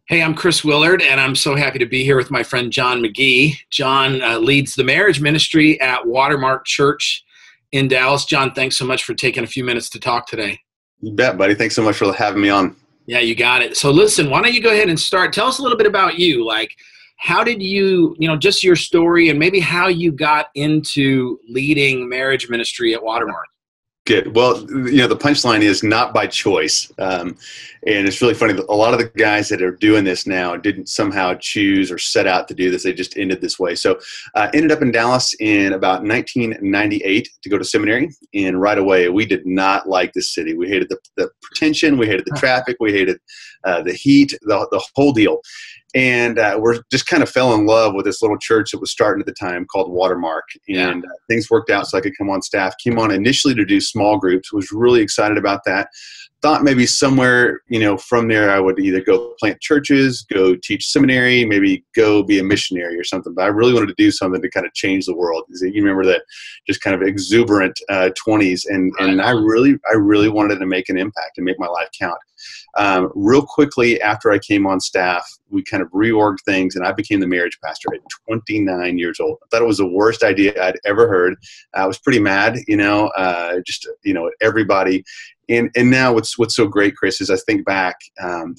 Hey, I'm Chris Willard, and I'm so happy to be here with my friend John McGee. John leads the marriage ministry at Watermark Church in Dallas. John, thanks so much for taking a few minutes to talk today. You bet, buddy. Thanks so much for having me on. Yeah, you got it. So listen, why don't you go ahead and start? Tell us a little bit about you. Like, how did you, just your story and maybe how you got into leading marriage ministry at Watermark. Good. Well, the punchline is not by choice. And it's really funny. A lot of the guys that are doing this now didn't somehow choose or set out to do this. They just ended this way. So I ended up in Dallas in about 1998 to go to seminary. And right away, we did not like this city. We hated the pretension. We hated the traffic. We hated the heat, the whole deal. And we're just kind of fell in love with this little church that was starting at the time called Watermark. And things worked out so I could come on staff. Came on initially to do small groups. Was really excited about that. Thought maybe somewhere, from there I would either go plant churches, go teach seminary, maybe go be a missionary or something. But I really wanted to do something to kind of change the world. You remember that just kind of exuberant 20s. And I really wanted to make an impact and make my life count. Real quickly after I came on staff, we kind of reorged things and I became the marriage pastor at 29 years old. I thought it was the worst idea I'd ever heard. I was pretty mad, everybody. And now what's so great, Chris, is I think back,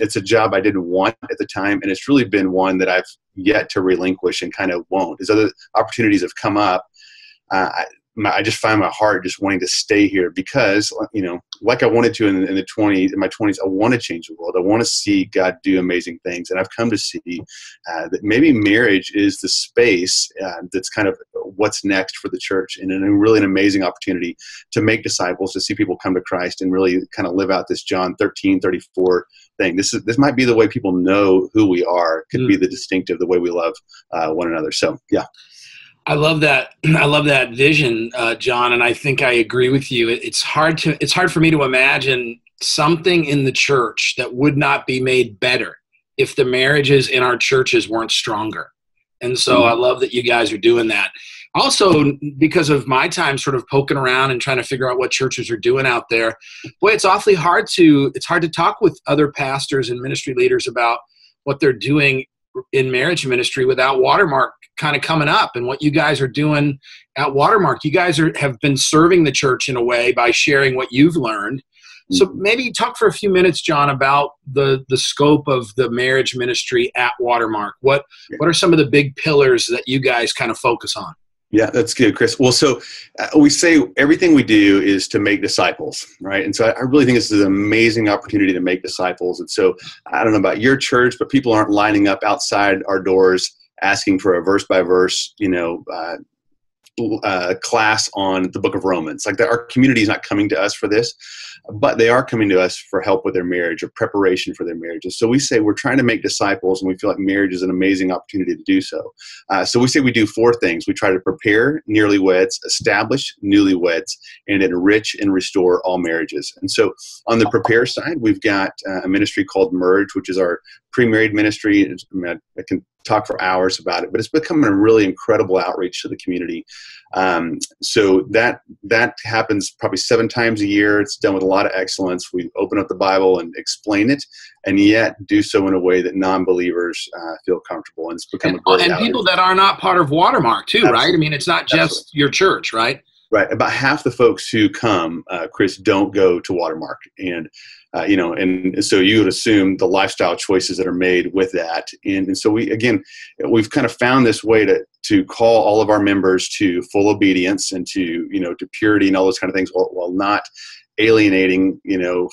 it's a job I didn't want at the time, and it's really been one that I've yet to relinquish and kind of won't. As other opportunities have come up, I just find my heart just wanting to stay here because, like I wanted to in my 20s, I want to change the world. I want to see God do amazing things. And I've come to see that maybe marriage is the space that's kind of what's next for the church, and really an amazing opportunity to make disciples, to see people come to Christ and really kind of live out this John 13:34 thing. This might be the way people know who we are. Could be the distinctive, the way we love one another. So, yeah. I love that. I love that vision, John, and I think I agree with you. It's hard for me to imagine something in the church that would not be made better if the marriages in our churches weren't stronger. And so I love that you guys are doing that. Also, because of my time sort of poking around and trying to figure out what churches are doing out there, boy, it's hard to talk with other pastors and ministry leaders about what they're doing in marriage ministry without Watermark kind of coming up and what you guys are doing at Watermark. You guys have been serving the church in a way by sharing what you've learned. So maybe talk for a few minutes, John, about the scope of the marriage ministry at Watermark. What are some of the big pillars that you guys kind of focus on? Yeah, that's good, Chris. Well, so we say everything we do is to make disciples, right? And so I really think this is an amazing opportunity to make disciples. And so I don't know about your church, but people aren't lining up outside our doors asking for a verse-by-verse, class on the book of Romans. Like our community is not coming to us for this, but they are coming to us for help with their marriage or preparation for their marriages. So we say we're trying to make disciples, and we feel like marriage is an amazing opportunity to do so. So we say we do four things. We try to prepare newlyweds, establish newlyweds, and enrich and restore all marriages. And so on the prepare side, we've got a ministry called Merge, which is our pre-married ministry. I can talk for hours about it, but it's becoming a really incredible outreach to the community. So that happens probably 7 times a year. It's done with a lot of excellence. We open up the Bible and explain it, and yet do so in a way that non-believers feel comfortable. And it's become a great outreach. People that are not part of Watermark too, Absolutely. Right? I mean, it's not just your church, right? Right. About half the folks who come, Chris, don't go to Watermark. And and so you would assume the lifestyle choices that are made with that. And so we've kind of found this way to call all of our members to full obedience and to purity and all those kind of things while not alienating,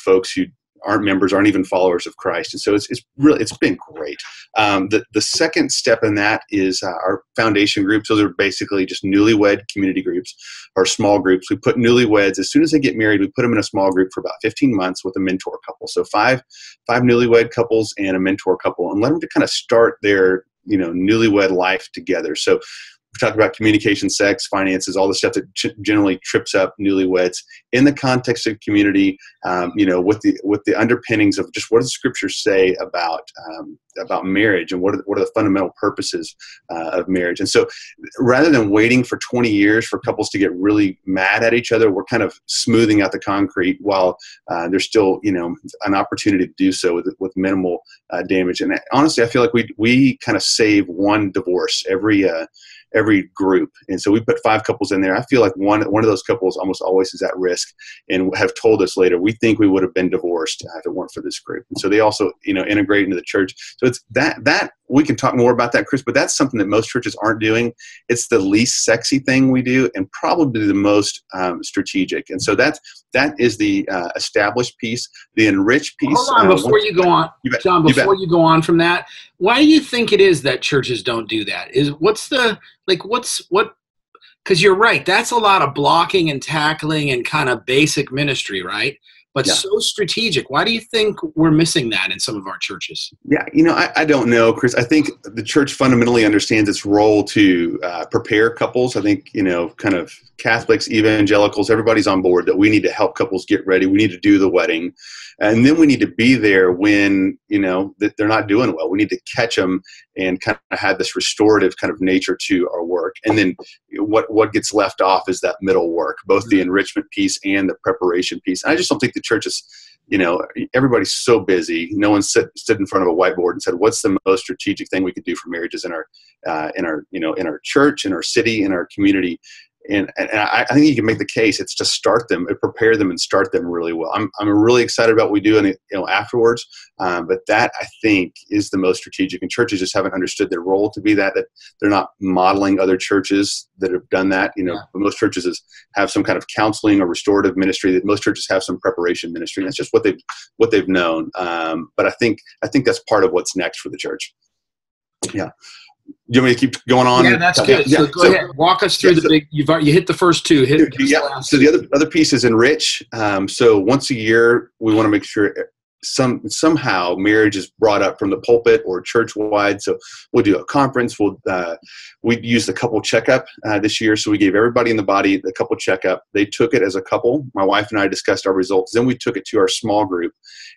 folks who aren't members, aren't even followers of Christ. And so it's been great. The second step in that is our foundation groups. Those are basically just newlywed community groups or small groups. We put newlyweds, as soon as they get married, we put them in a small group for about 15 months with a mentor couple. So five newlywed couples and a mentor couple, and let them to kind of start their, newlywed life together. So talked about communication, sex, finances, all the stuff that generally trips up newlyweds in the context of community, with the underpinnings of just what does Scripture say about marriage, and what are the fundamental purposes of marriage. And so rather than waiting for 20 years for couples to get really mad at each other, we're kind of smoothing out the concrete while there's still, an opportunity to do so with minimal damage. And honestly, I feel like we kind of save one divorce every group. And so we put 5 couples in there. I feel like one of those couples almost always is at risk, and have told us later, we think we would have been divorced if it weren't for this group. And so they also, integrate into the church. So it's that we can talk more about that, Chris, but that's something that most churches aren't doing. It's the least sexy thing we do, and probably the most strategic. And so that is the established piece. The enriched piece. Hold on, before you go on, John, before you go on from that, why do you think it is that churches don't do that? Because you're right, that's a lot of blocking and tackling and kind of basic ministry, right? But so strategic. Why do you think we're missing that in some of our churches? Yeah, I don't know, Chris. I think the church fundamentally understands its role to prepare couples. I think, kind of Catholics, evangelicals, everybody's on board that we need to help couples get ready. We need to do the wedding. And then we need to be there when, that they're not doing well. We need to catch them and kind of have this restorative kind of nature to our work. And then what gets left off is that middle work, both the enrichment piece and the preparation piece. And I just don't think the church is, everybody's so busy. No one stood in front of a whiteboard and said, what's the most strategic thing we could do for marriages in our church, in our city, in our community. And I think you can make the case. It's to start them, prepare them, and start them really well. I'm really excited about what we do, afterwards. But that, I think, is the most strategic. And churches just haven't understood their role to be that they're not modeling other churches that have done that. Most churches have some kind of counseling or restorative ministry. That most churches have some preparation ministry. And that's just what they've known. But I think that's part of what's next for the church. Yeah. Do you want me to keep going on? Yeah, that's good. Yeah. So go ahead. Walk us through the big. You hit the first two. So the other piece is enrich. So once a year, we want to make sure somehow marriage is brought up from the pulpit or church wide. So we'll do a conference. We used the couple checkup this year. So we gave everybody in the body the couple checkup. They took it as a couple. My wife and I discussed our results. Then we took it to our small group,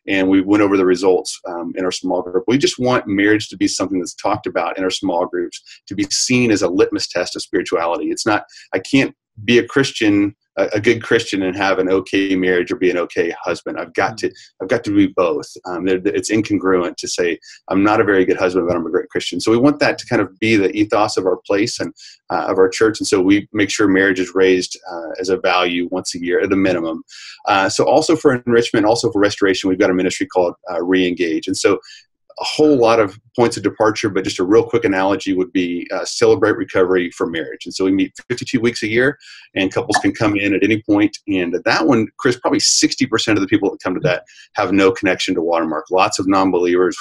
and we went over the results in our small group. We just want marriage to be something that's talked about in our small groups, to be seen as a litmus test of spirituality. It's not, I can't be a Christian, a good Christian, and have an okay marriage or be an okay husband. I've got to be both. It's incongruent to say I'm not a very good husband, but I'm a great Christian. So we want that to kind of be the ethos of our place and of our church. And so we make sure marriage is raised as a value once a year at a minimum. So also for enrichment, also for restoration, we've got a ministry called Re-Engage. And so a whole lot of points of departure, but just a real quick analogy would be celebrate recovery for marriage. And so we meet 52 weeks a year, and couples can come in at any point. And that one, Chris, probably 60% of the people that come to that have no connection to Watermark. Lots of non-believers.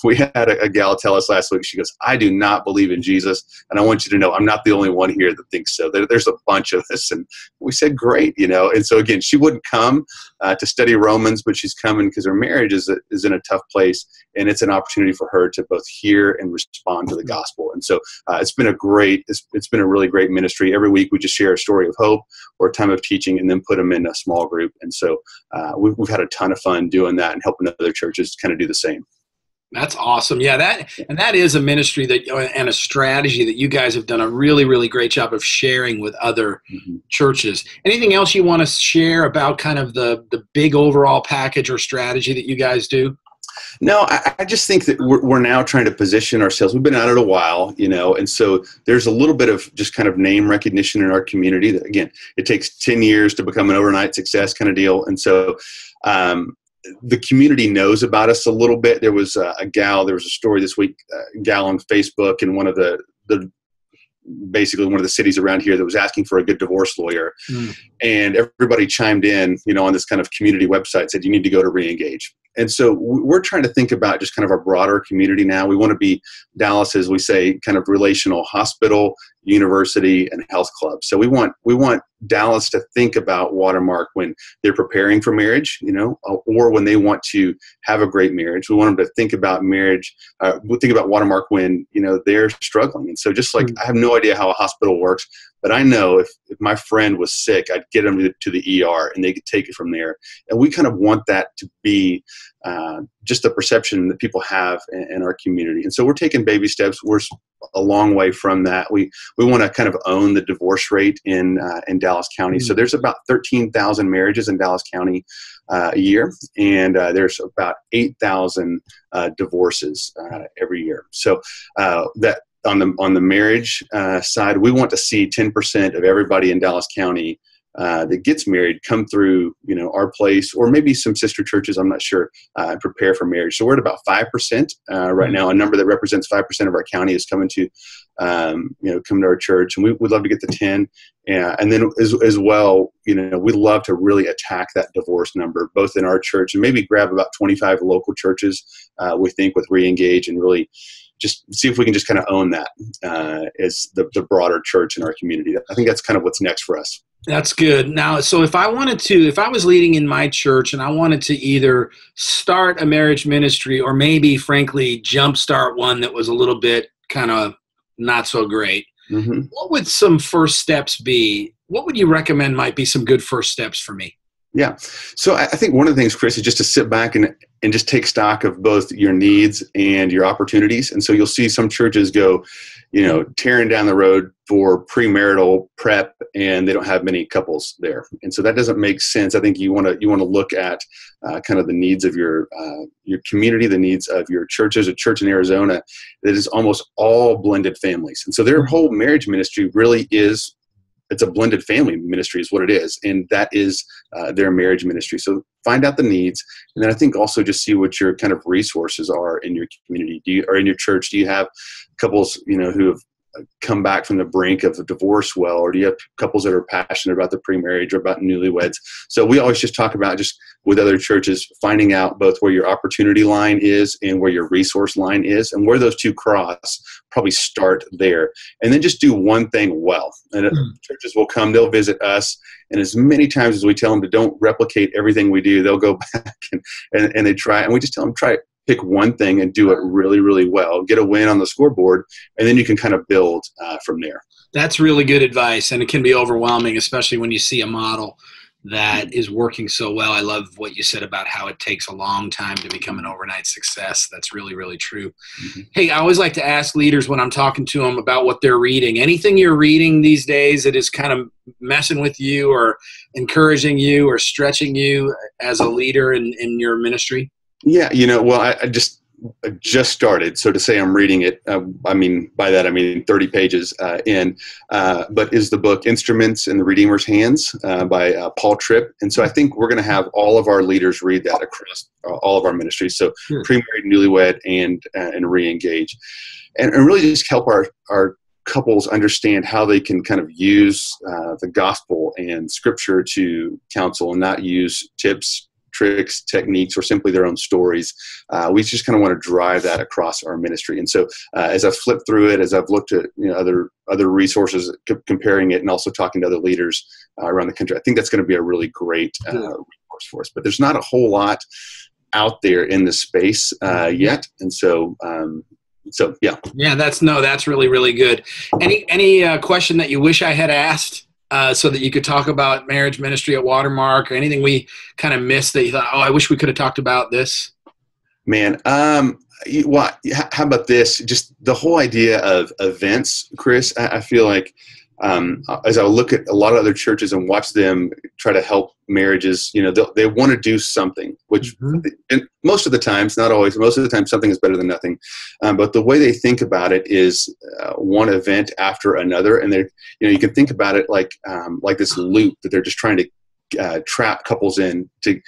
we had a gal tell us last week, she goes, I do not believe in Jesus. And I want you to know I'm not the only one here that thinks so. There's a bunch of us. And we said, great, And so again, she wouldn't come to study Romans, but she's coming because her marriage is in a tough place. And it's an opportunity for her to both hear and respond to the gospel. And so it's been a really great ministry. Every week we just share a story of hope or a time of teaching, and then put them in a small group. And so we've had a ton of fun doing that and helping other churches kind of do the same. That's awesome. Yeah, that is a ministry and a strategy that you guys have done a really, really great job of sharing with other churches. Anything else you want to share about kind of the big overall package or strategy that you guys do? No, I just think that we're now trying to position ourselves. We've been at it a while, and so there's a little bit of just kind of name recognition in our community that, again, it takes 10 years to become an overnight success kind of deal. And so the community knows about us a little bit. There was a story this week, a gal on Facebook in one of basically one of the cities around here that was asking for a good divorce lawyer. And everybody chimed in, on this kind of community website, said, you need to go to Re-Engage. And so we're trying to think about just kind of our broader community now. We want to be Dallas, as we say, kind of relational hospital, university, and health club. So we want Dallas to think about Watermark when they're preparing for marriage, or when they want to have a great marriage. We want them to think about marriage. We think about Watermark when, they're struggling. And so just like, I have no idea how a hospital works, but I know if my friend was sick, I'd get them to the ER and they could take it from there. And we kind of want that to be just the perception that people have in our community. And so we're taking baby steps. We're a long way from that. We want to kind of own the divorce rate in Dallas County. So there's about 13,000 marriages in Dallas County a year, and there's about 8,000 divorces every year. So that on the marriage side, we want to see 10% of everybody in Dallas County that gets married come through, our place, or maybe some sister churches, I'm not sure, prepare for marriage. So we're at about 5% right now. A number that represents 5% of our county is coming to, come to our church, and we'd love to get to 10. And then as well, we'd love to really attack that divorce number, both in our church and maybe grab about 25 local churches, we think, with Reengage, and really just see if we can just kind of own that as the broader church in our community. I think that's kind of what's next for us. That's good. Now, so if I was leading in my church and I wanted to either start a marriage ministry or maybe, frankly, jumpstart one that was a little bit kind of not so great, what would some first steps be? What would you recommend might be some good first steps for me? Yeah. So I think one of the things, Chris, is just to sit back and just take stock of both your needs and your opportunities. And so you'll see some churches go, tearing down the road for premarital prep, and they don't have many couples there. And so that doesn't make sense. I think you want to look at kind of the needs of your community, the needs of your church. There's a church in Arizona that is almost all blended families. And so their whole marriage ministry really is, it's a blended family ministry is what it is. And that is their marriage ministry. So find out the needs. And then I think also just see what your kind of resources are in your community. Or in your church, do you have couples, who have come back from the brink of a divorce well, or do you have couples that are passionate about the pre-marriage or about newlyweds? So we always just talk about, just with other churches, finding out both where your opportunity line is and where your resource line is, and where those two cross. Probably start there, and then just do one thing well. And churches will come, they'll visit us, and as many times as we tell them to don't replicate everything we do, they'll go back and they try, and we just tell them, try it. Pick one thing and do it really, really well. Get a win on the scoreboard, and then you can kind of build from there. That's really good advice, and it can be overwhelming, especially when you see a model that is working so well. I love what you said about how it takes a long time to become an overnight success. That's really, really true. Hey, I always like to ask leaders when I'm talking to them about what they're reading. Anything you're reading these days that is kind of messing with you or encouraging you or stretching you as a leader in your ministry? Yeah, well, I just started. So to say I'm reading it, by that I mean 30 pages in, but is the book Instruments in the Redeemer's Hands by Paul Tripp. And so I think we're going to have all of our leaders read that across all of our ministries. So pre-married, newlywed, and Reengage. And really just help our couples understand how they can kind of use the gospel and scripture to counsel, and not use tips, tricks, techniques, or simply their own stories. We just kind of want to drive that across our ministry. And so as I've flipped through it, as I've looked at other resources, comparing it, and also talking to other leaders around the country, I think that's going to be a really great resource for us. But there's not a whole lot out there in the space yet. And so yeah, that's really, really good. Any question that you wish I had asked so that you could talk about marriage ministry at Watermark, or anything we kind of missed that you thought, I wish we could have talked about this? Man, how about this? Just the whole idea of events, Chris. I feel like as I look at a lot of other churches and watch them try to help marriages, they want to do something, which and most of the times, not always, most of the time something is better than nothing. But the way they think about it is one event after another. And you can think about it like this loop that they're just trying to trap couples in to,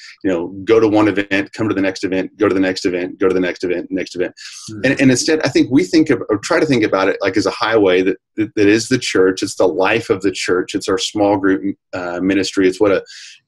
go to one event, come to the next event, go to the next event, go to the next event, next event. And instead, I think we try to think about it like as a highway that is the church. It's the life of the church. It's our small group ministry. It's what a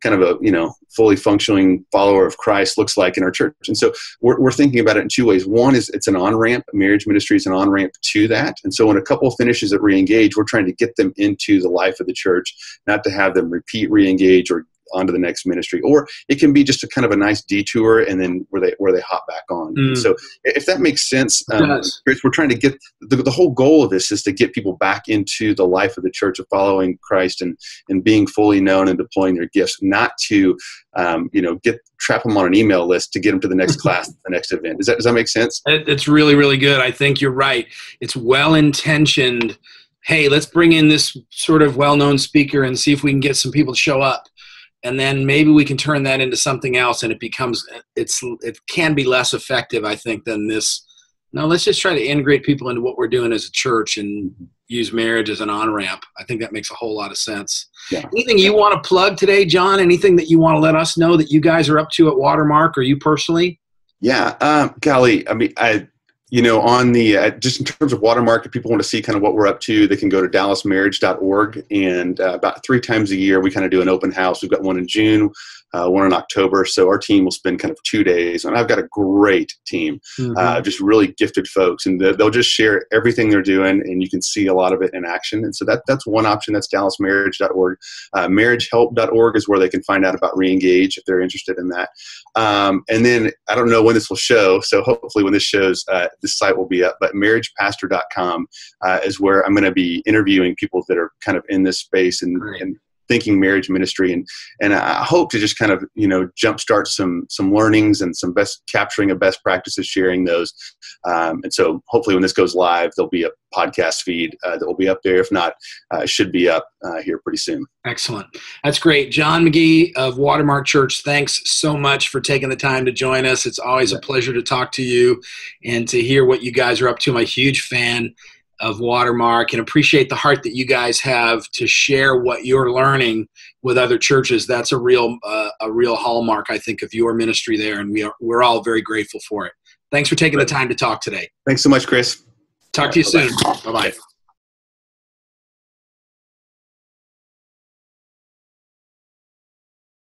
kind of a, fully functioning follower of Christ looks like in our church. And so we're thinking about it in two ways. One is it's an on-ramp. Marriage ministry is an on-ramp to that. And so when a couple finishes at Reengage, we're trying to get them into the life of the church, not to have them repeat Reengage or onto the next ministry, or it can be just a kind of a nice detour and then where they hop back on. So if that makes sense, Chris, we're trying to get the whole goal of this is to get people back into the life of the church of following Christ and being fully known and deploying their gifts, not to trap them on an email list to get them to the next class, the next event. Does that make sense? It's really, really good. I think you're right. It's well-intentioned. Hey, let's bring in this sort of well-known speaker and see if we can get some people to show up. And then maybe we can turn that into something else, and it can be less effective, I think, than this. No, let's just try to integrate people into what we're doing as a church and use marriage as an on-ramp. I think that makes a whole lot of sense. Yeah. Anything you want to plug today, John? Anything that you want to let us know that you guys are up to at Watermark, or you personally? Yeah, golly, I mean, on the just in terms of Watermark, if people want to see kind of what we're up to, they can go to dallasmarriage.org. And about 3 times a year, we kind of do an open house. We've got one in June, one in October. So our team will spend kind of 2 days. And I've got a great team, just really gifted folks. And they'll just share everything they're doing, and you can see a lot of it in action. And so that's one option. That's dallasmarriage.org. Marriagehelp.org is where they can find out about Reengage if they're interested in that. And then I don't know when this will show, so hopefully when this shows, this site will be up, but marriagepastor.com is where I'm going to be interviewing people that are kind of in this space and thinking marriage ministry. And I hope to just kind of, jumpstart some learnings and some capturing of best practices, sharing those. And so hopefully when this goes live, there'll be a podcast feed that will be up there. If not, it should be up here pretty soon. Excellent. That's great. John McGee of Watermark Church, thanks so much for taking the time to join us. It's always a pleasure to talk to you and to hear what you guys are up to. I'm a huge fan of Watermark and appreciate the heart that you guys have to share what you're learning with other churches. That's a real hallmark, I think, of your ministry there, and we're all very grateful for it. Thanks for taking the time to talk today. Thanks so much, Chris. Talk to you soon. Bye-bye.